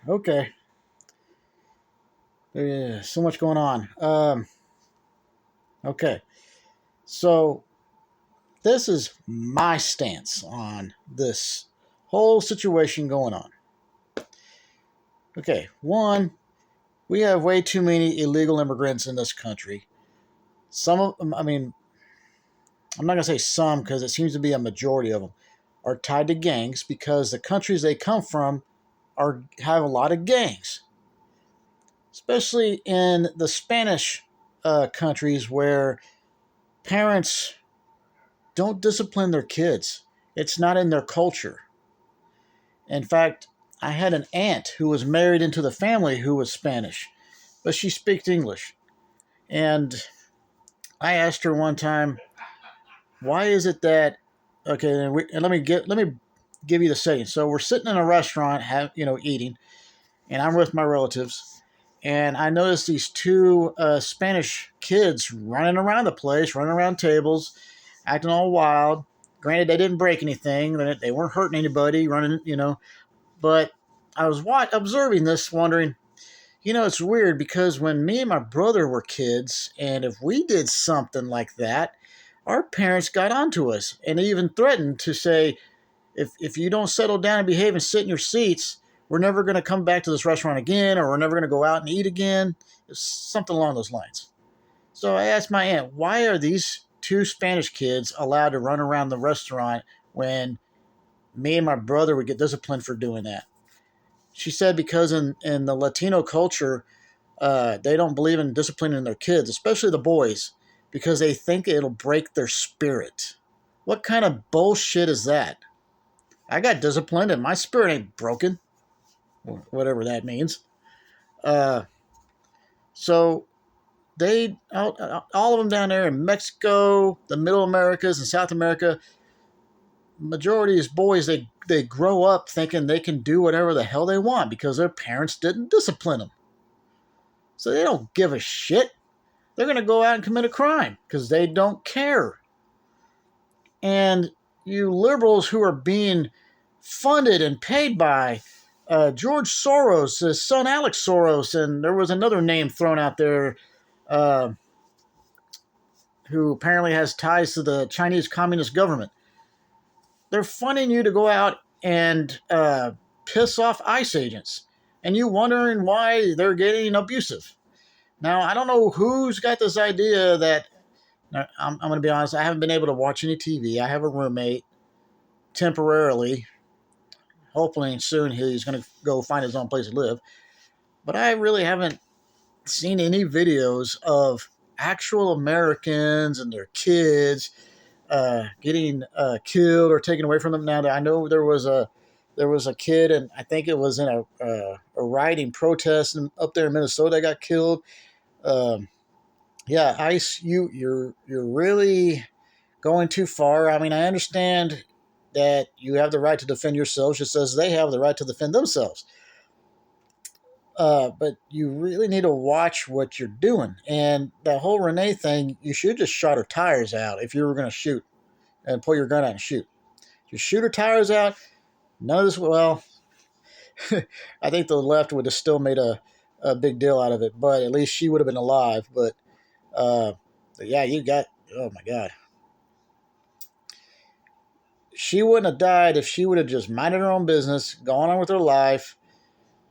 Okay. There's so much going on. Okay. So this is my stance on this whole situation going on. Okay. One, we have way too many illegal immigrants in this country. Some of them, I mean, I'm not going to say some because it seems to be a majority of them, are tied to gangs because the countries they come from have a lot of gangs, especially in the Spanish countries where parents don't discipline their kids. It's not in their culture. In fact, I had an aunt who was married into the family who was Spanish, but she speaks English. And I asked her one time, why is it that okay, and let me give you the setting. So we're sitting in a restaurant, eating, and I'm with my relatives, and I noticed these two Spanish kids running around the place, running around tables, acting all wild. Granted, they didn't break anything; they weren't hurting anybody, running, But I was observing this, wondering, it's weird because when me and my brother were kids, and if we did something like that, our parents got onto us and even threatened to say, if you don't settle down and behave and sit in your seats, we're never going to come back to this restaurant again, or we're never going to go out and eat again. It's something along those lines. So I asked my aunt, why are these two Spanish kids allowed to run around the restaurant when me and my brother would get disciplined for doing that? She said because in the Latino culture, they don't believe in disciplining their kids, especially the boys, because they think it'll break their spirit. What kind of bullshit is that? I got disciplined and my spirit ain't broken, whatever that means. Uh, so they, all of them down there in Mexico, the Middle Americas, and South America, majority of these boys, they grow up thinking they can do whatever the hell they want because their parents didn't discipline them. So they don't give a shit. They're going to go out and commit a crime because they don't care. And you liberals who are being funded and paid by George Soros, his son Alex Soros, and there was another name thrown out there uh, who apparently has ties to the Chinese Communist government. They're funding you to go out and piss off ICE agents, and you wondering why they're getting abusive. Now, I don't know who's got this idea that I'm going to be honest. I haven't been able to watch any TV. I have a roommate temporarily. Hopefully, soon he's going to go find his own place to live. But I really haven't seen any videos of actual Americans and their kids getting killed or taken away from them. Now, I know there was a kid, and I think it was in a rioting protest up there in Minnesota that got killed. Um, yeah, ICE, you're really going too far. I mean, I understand that you have the right to defend yourselves, just as they have the right to defend themselves. But you really need to watch what you're doing. And that whole Renee thing, you should just shot her tires out if you were going to shoot and pull your gun out and shoot. Just shoot her tires out. None of this, well, I think the left would have still made a big deal out of it, but at least she would have been alive. Uh, but yeah, oh my God. She wouldn't have died if she would have just minded her own business, gone on with her life,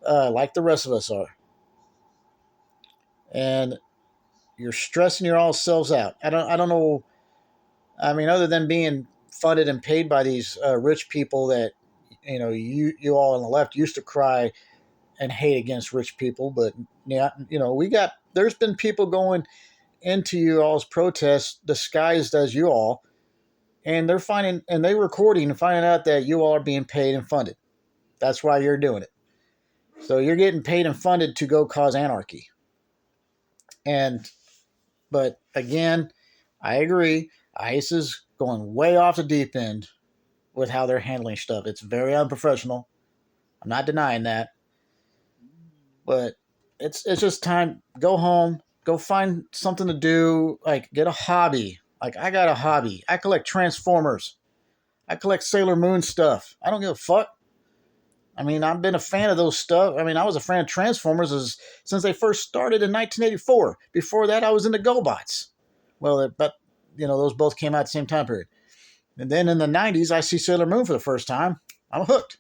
like the rest of us are. And you're stressing your all selves out. I don't know. I mean, other than being funded and paid by these rich people that you all on the left used to cry and hate against rich people, but yeah, there's been people going into you all's protests disguised as you all, and they recording and finding out that you all are being paid and funded. That's why you're doing it. So you're getting paid and funded to go cause anarchy. And but again, I agree. ICE is going way off the deep end with how they're handling stuff. It's very unprofessional. I'm not denying that, but it's just time. Go home. Go find something to do. Like get a hobby. Like I got a hobby. I collect Transformers. I collect Sailor Moon stuff. I don't give a fuck. I mean, I've been a fan of those stuff. I mean, I was a fan of Transformers since they first started in 1984. Before that, I was into GoBots. Well, but those both came out at the same time period. And then in the 90s, I see Sailor Moon for the first time. I'm hooked.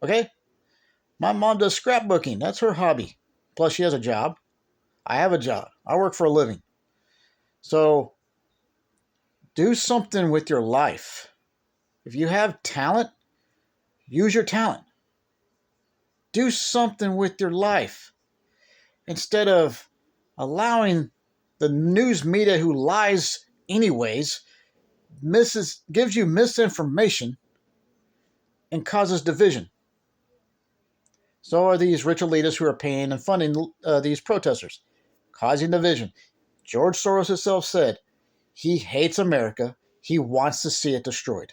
Okay? My mom does scrapbooking. That's her hobby. Plus, she has a job. I have a job. I work for a living. So, do something with your life. If you have talent, use your talent. Do something with your life. Instead of allowing the news media who lies anyways, gives you misinformation and causes division. So are these rich elitists who are paying and funding these protesters, causing division. George Soros himself said he hates America. He wants to see it destroyed.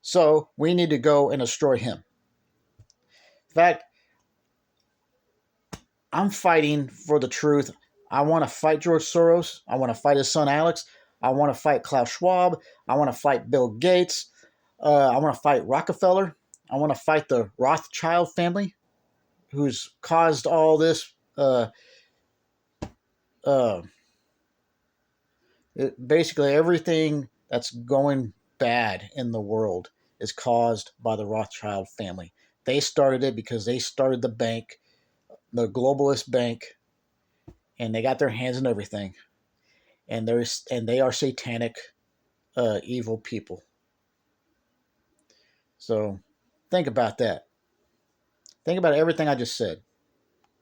So we need to go and destroy him. In fact, I'm fighting for the truth. I want to fight George Soros. I want to fight his son Alex. I want to fight Klaus Schwab. I want to fight Bill Gates. I want to fight Rockefeller. I want to fight the Rothschild family, who's caused all this. Basically, everything that's going bad in the world is caused by the Rothschild family. They started it because they started the bank, the globalist bank, and they got their hands in everything. And they are satanic, evil people. So think about that. Think about everything I just said.